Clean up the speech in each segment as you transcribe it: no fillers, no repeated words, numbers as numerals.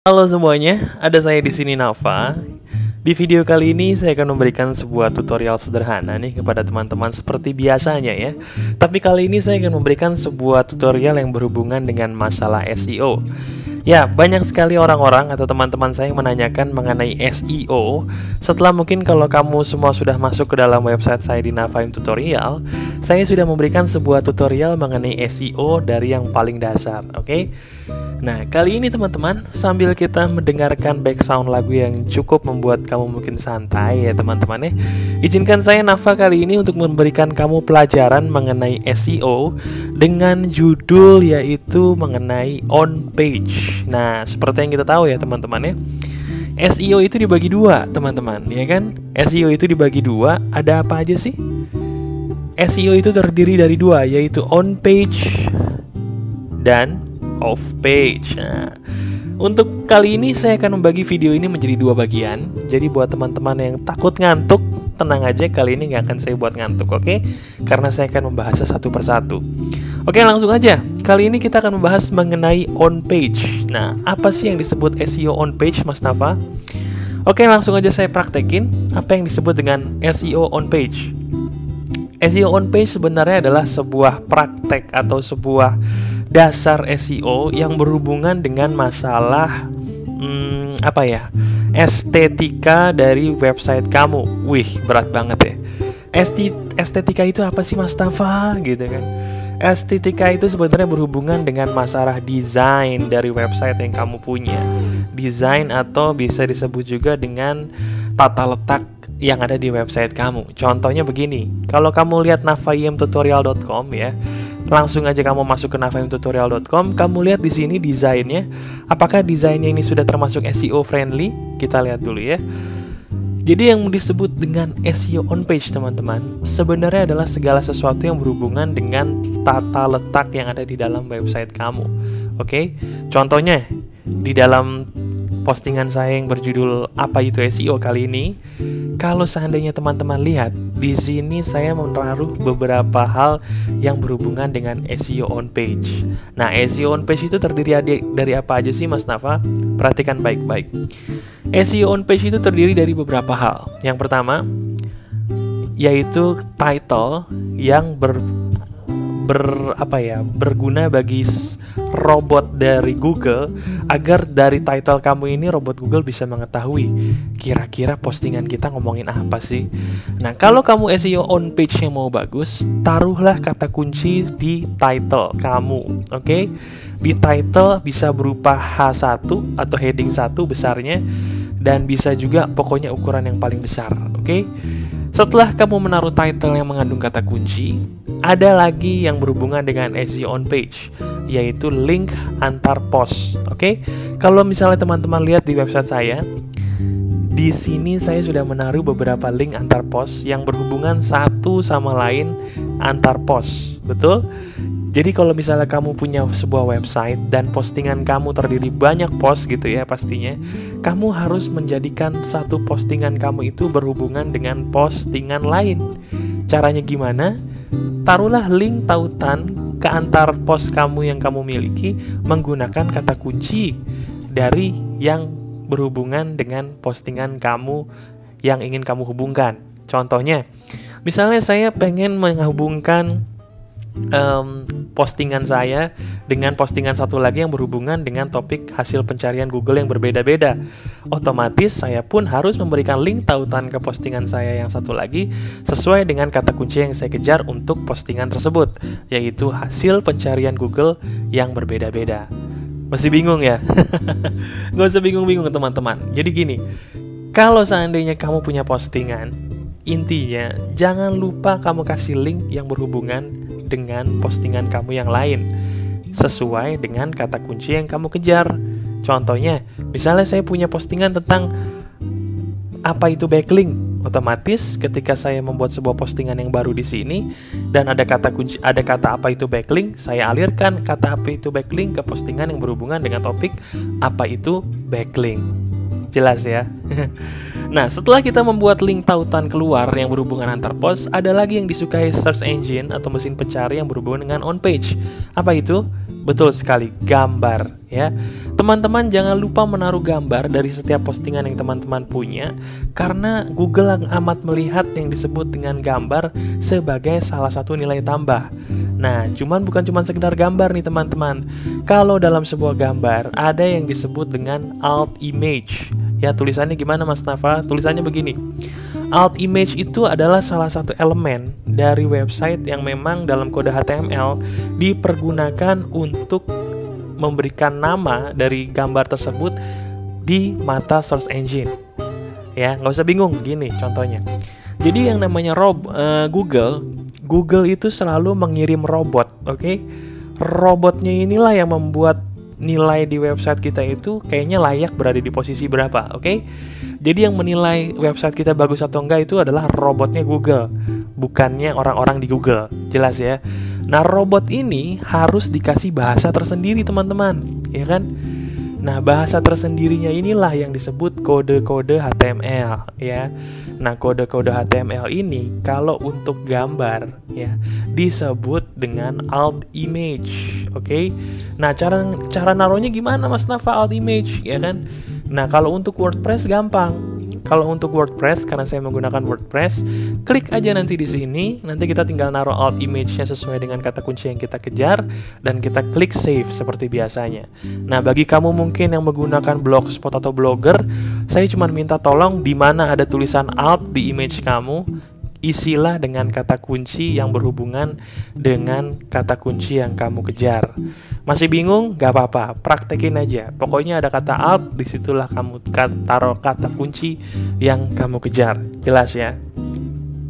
Halo semuanya, ada saya di sini Nafa. Di video kali ini saya akan memberikan sebuah tutorial sederhana nih kepada teman-teman seperti biasanya ya. Tapi kali ini saya akan memberikan sebuah tutorial yang berhubungan dengan masalah SEO. Ya, banyak sekali orang-orang atau teman-teman saya yang menanyakan mengenai SEO. Setelah mungkin kalau kamu semua sudah masuk ke dalam website saya di Nafaim Tutorial, saya sudah memberikan sebuah tutorial mengenai SEO dari yang paling dasar, oke? Nah, kali ini teman-teman, sambil kita mendengarkan background lagu yang cukup membuat kamu mungkin santai ya teman-teman ya, izinkan saya Nafa kali ini untuk memberikan kamu pelajaran mengenai SEO dengan judul yaitu mengenai on page. Nah, seperti yang kita tahu ya teman-teman ya, SEO itu dibagi dua teman-teman, ya kan? SEO itu dibagi dua, ada apa aja sih? SEO itu terdiri dari dua, yaitu on page dan off page. Nah, untuk kali ini saya akan membagi video ini menjadi dua bagian. Jadi buat teman-teman yang takut ngantuk, tenang aja, kali ini nggak akan saya buat ngantuk, oke? Karena saya akan membahasnya satu persatu. Oke, langsung aja. Kali ini kita akan membahas mengenai on page. Nah, apa sih yang disebut SEO on page, Mas Nafa? Oke, langsung aja saya praktekin apa yang disebut dengan SEO on page. SEO on page sebenarnya adalah sebuah praktek atau sebuah dasar SEO yang berhubungan dengan masalah estetika dari website kamu. Wih, berat banget ya. Estetika itu apa sih Mas Tafa? Gitu kan. Estetika itu sebenarnya berhubungan dengan masalah desain dari website yang kamu punya. Desain atau bisa disebut juga dengan tata letak yang ada di website kamu. Contohnya begini, kalau kamu lihat nafaimtutorial.com ya, langsung aja kamu masuk ke nafaimtutorial.com, kamu lihat di sini desainnya. Apakah desainnya ini sudah termasuk SEO friendly? Kita lihat dulu ya. Jadi yang disebut dengan SEO on page teman-teman, sebenarnya adalah segala sesuatu yang berhubungan dengan tata letak yang ada di dalam website kamu. Oke? Contohnya di dalam postingan saya yang berjudul apa itu SEO kali ini, kalau seandainya teman-teman lihat di sini saya menaruh beberapa hal yang berhubungan dengan SEO on page. Nah, SEO on page itu terdiri dari apa aja sih Mas Nafa? Perhatikan baik-baik. SEO on page itu terdiri dari beberapa hal. Yang pertama yaitu title yang berguna bagi robot dari Google, agar dari title kamu ini robot Google bisa mengetahui kira-kira postingan kita ngomongin apa sih. Nah, kalau kamu SEO on page yang mau bagus, taruhlah kata kunci di title kamu, oke? Di title bisa berupa H1 atau heading 1 besarnya, dan bisa juga pokoknya ukuran yang paling besar, oke? Setelah kamu menaruh title yang mengandung kata kunci, ada lagi yang berhubungan dengan SEO on page, yaitu link antar post. Oke? Kalau misalnya teman-teman lihat di website saya, di sini saya sudah menaruh beberapa link antar post yang berhubungan satu sama lain antar post. Betul? Jadi kalau misalnya kamu punya sebuah website dan postingan kamu terdiri banyak post gitu ya pastinya, kamu harus menjadikan satu postingan kamu itu berhubungan dengan postingan lain. Caranya gimana? Taruhlah link tautan ke antar post kamu yang kamu miliki menggunakan kata kunci dari yang berhubungan dengan postingan kamu yang ingin kamu hubungkan. Contohnya, misalnya saya pengen menghubungkan postingan saya dengan postingan satu lagi yang berhubungan dengan topik hasil pencarian Google yang berbeda-beda. Otomatis saya pun harus memberikan link tautan ke postingan saya yang satu lagi sesuai dengan kata kunci yang saya kejar untuk postingan tersebut, yaitu hasil pencarian Google yang berbeda-beda. Masih bingung ya? Nggak usah bingung-bingung teman-teman. Jadi gini, kalau seandainya kamu punya postingan, intinya jangan lupa kamu kasih link yang berhubungan dengan postingan kamu yang lain sesuai dengan kata kunci yang kamu kejar. Contohnya, misalnya saya punya postingan tentang apa itu backlink. Otomatis ketika saya membuat sebuah postingan yang baru di sini dan ada kata kunci, ada kata apa itu backlink, saya alirkan kata apa itu backlink ke postingan yang berhubungan dengan topik apa itu backlink. Jelas ya? Nah, setelah kita membuat link tautan keluar yang berhubungan antar post, ada lagi yang disukai search engine atau mesin pencari yang berhubungan dengan on page. Apa itu? Betul sekali, gambar ya. Teman-teman jangan lupa menaruh gambar dari setiap postingan yang teman-teman punya, karena Google amat melihat yang disebut dengan gambar sebagai salah satu nilai tambah. Nah, bukan cuma sekedar gambar nih teman-teman. Kalau dalam sebuah gambar ada yang disebut dengan alt image. Ya, tulisannya gimana Mas Nafa? Tulisannya begini. Alt image itu adalah salah satu elemen dari website yang memang dalam kode HTML dipergunakan untuk memberikan nama dari gambar tersebut di mata search engine. Ya, nggak usah bingung, gini contohnya. Jadi yang namanya Google itu selalu mengirim robot, oke? Robotnya inilah yang membuat nilai di website kita itu kayaknya layak berada di posisi berapa, oke? Jadi yang menilai website kita bagus atau enggak itu adalah robotnya Google, bukannya orang-orang di Google, jelas ya? Nah, robot ini harus dikasih bahasa tersendiri teman-teman, ya kan? Nah, bahasa tersendirinya inilah yang disebut kode-kode HTML, ya. Nah, kode-kode HTML ini kalau untuk gambar, ya, disebut dengan alt image, oke? Nah, cara naruhnya gimana Mas Nafa alt image, ya kan? Nah, kalau untuk WordPress gampang. Kalau untuk WordPress, karena saya menggunakan WordPress, klik aja nanti di sini. Nanti kita tinggal naruh alt image-nya sesuai dengan kata kunci yang kita kejar, dan kita klik save seperti biasanya. Nah, bagi kamu mungkin yang menggunakan Blogspot atau Blogger, saya cuma minta tolong di mana ada tulisan alt di image kamu, isilah dengan kata kunci yang berhubungan dengan kata kunci yang kamu kejar. Masih bingung? Gak apa-apa, praktekin aja. Pokoknya ada kata alt, disitulah kamu taruh kata kunci yang kamu kejar. Jelas ya?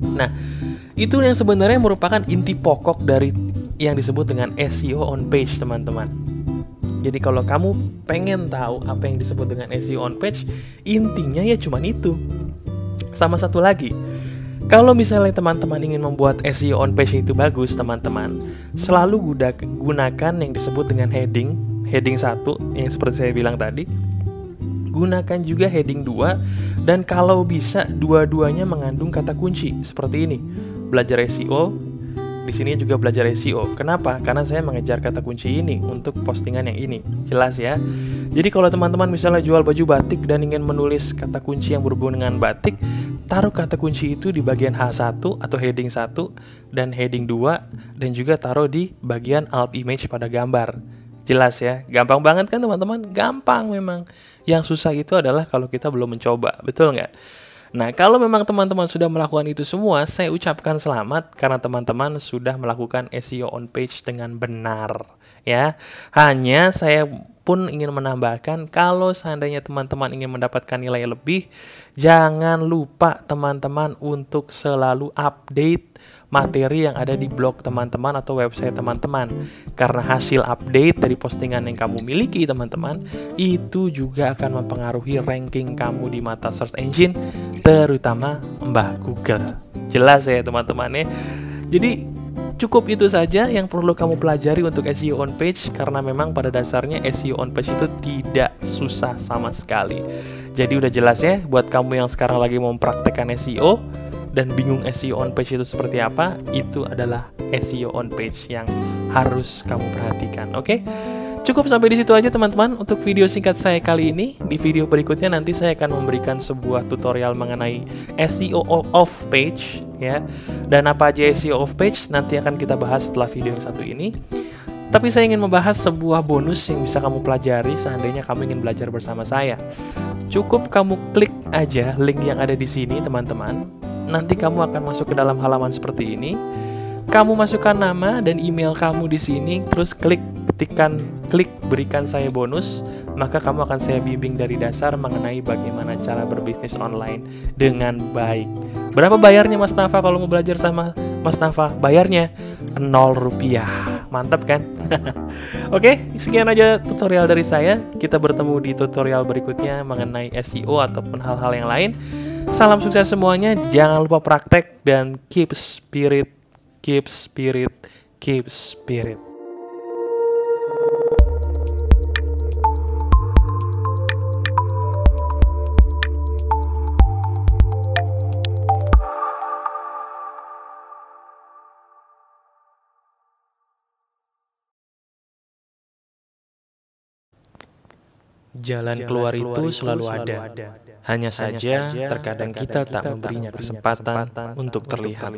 Nah, itu yang sebenarnya merupakan inti pokok dari yang disebut dengan SEO on page, teman-teman. Jadi kalau kamu pengen tahu apa yang disebut dengan SEO on page, intinya ya cuman itu. Sama satu lagi, kalau misalnya teman-teman ingin membuat SEO on page itu bagus, teman-teman, selalu gunakan yang disebut dengan heading 1 yang seperti saya bilang tadi. Gunakan juga heading 2, dan kalau bisa dua-duanya mengandung kata kunci seperti ini. Belajar SEO, di sini juga belajar SEO. Kenapa? Karena saya mengejar kata kunci ini untuk postingan yang ini. Jelas ya? Jadi kalau teman-teman misalnya jual baju batik dan ingin menulis kata kunci yang berhubungan dengan batik, taruh kata kunci itu di bagian H1 atau heading 1 dan heading 2, dan juga taruh di bagian alt image pada gambar. Jelas ya? Gampang banget kan teman-teman? Gampang memang. Yang susah itu adalah kalau kita belum mencoba. Betul nggak? Nah, kalau memang teman-teman sudah melakukan itu semua, saya ucapkan selamat karena teman-teman sudah melakukan SEO on page dengan benar. Ya, hanya saya pun ingin menambahkan, kalau seandainya teman-teman ingin mendapatkan nilai lebih, jangan lupa teman-teman untuk selalu update materi yang ada di blog teman-teman atau website teman-teman. Karena hasil update dari postingan yang kamu miliki teman-teman, itu juga akan mempengaruhi ranking kamu di mata search engine, terutama Mbah Google. Jelas ya teman-teman ya. Jadi cukup itu saja yang perlu kamu pelajari untuk SEO on page, karena memang pada dasarnya SEO on page itu tidak susah sama sekali. Jadi udah jelas ya buat kamu yang sekarang lagi mau mempraktekkan SEO dan bingung SEO on page itu seperti apa, itu adalah SEO on page yang harus kamu perhatikan. Oke? Cukup sampai di situ aja teman-teman untuk video singkat saya kali ini. Di video berikutnya nanti saya akan memberikan sebuah tutorial mengenai SEO off page ya. Dan apa aja SEO off page nanti akan kita bahas setelah video yang satu ini. Tapi saya ingin membahas sebuah bonus yang bisa kamu pelajari seandainya kamu ingin belajar bersama saya. Cukup kamu klik aja link yang ada di sini teman-teman. Nanti kamu akan masuk ke dalam halaman seperti ini. Kamu masukkan nama dan email kamu di sini, terus klik berikan saya bonus, maka kamu akan saya bimbing dari dasar mengenai bagaimana cara berbisnis online dengan baik. Berapa bayarnya Mas Nafa kalau mau belajar sama Mas Nafa? Bayarnya Rp0. Mantap kan? Oke, sekian aja tutorial dari saya. Kita bertemu di tutorial berikutnya mengenai SEO ataupun hal-hal yang lain. Salam sukses semuanya, jangan lupa praktek dan keep spirit. Keep spirit, keep spirit. Jalan keluar itu selalu ada. Hanya saja, terkadang kita tak memberinya kesempatan untuk terlihat.